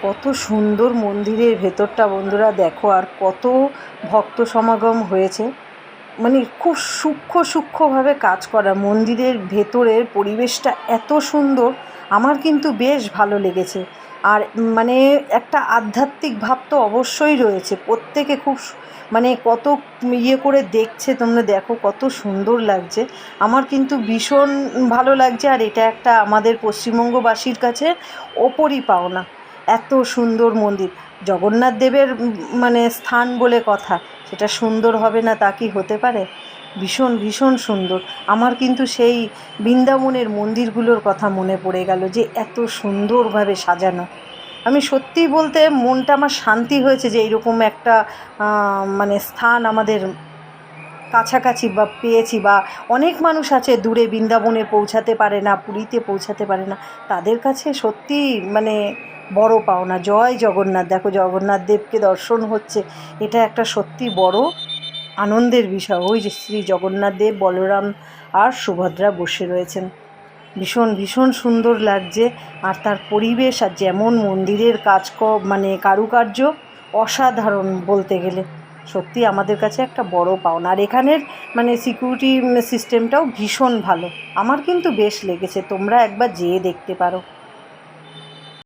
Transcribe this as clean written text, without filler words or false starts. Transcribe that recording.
কত সুন্দর মন্দিরের ভেতরটা বন্ধুরা, দেখো। আর কত ভক্ত সমাগম হয়েছে, মানে খুব সূক্ষ্মভাবে কাজ করা। মন্দিরের ভেতরের পরিবেশটা এত সুন্দর, আমার কিন্তু বেশ ভালো লেগেছে। আর মানে একটা আধ্যাত্মিক ভাব তো অবশ্যই রয়েছে। প্রত্যেকে খুব মানে কত করে দেখছে, তোমরা দেখো কত সুন্দর লাগছে। আমার কিন্তু ভীষণ ভালো লাগছে। আর এটা একটা আমাদের পশ্চিমবঙ্গবাসীর কাছে ওপরই পাওনা, এত সুন্দর মন্দির। জগন্নাথ দেবের মানে স্থান বলে কথা, সেটা সুন্দর হবে না তা কি হতে পারে? ভীষণ ভীষণ সুন্দর। আমার কিন্তু সেই বৃন্দাবনের মন্দিরগুলোর কথা মনে পড়ে গেল, যে এত সুন্দরভাবে সাজানো। আমি সত্যিই বলতে মনটা আমার শান্তি হয়েছে যে এইরকম একটা মানে স্থান আমাদের কাছাকাছি বা পেয়েছি। বা অনেক মানুষ আছে দূরে, বৃন্দাবনে পৌঁছাতে পারে না, পুরীতে পৌঁছাতে পারে না, তাদের কাছে সত্যিই মানে বড় পাওনা। জয় জগন্নাথ। দেখো জগন্নাথ দেবকে দর্শন হচ্ছে, এটা একটা সত্যি বড় আনন্দের বিষয়। ওই যে শ্রী জগন্নাথ দেব, বলরাম আর সুভদ্রা বসে রয়েছেন, ভীষণ ভীষণ সুন্দর লাগছে। আর তার পরিবেশ, আর যেমন মন্দিরের মানে কারুকার্য অসাধারণ বলতে গেলে, সত্যি আমাদের কাছে একটা বড় পাওনা। আর এখানের মানে সিকিউরিটি সিস্টেমটাও ভীষণ ভালো, আমার কিন্তু বেশ লেগেছে। তোমরা একবার যেয়ে দেখতে পারো।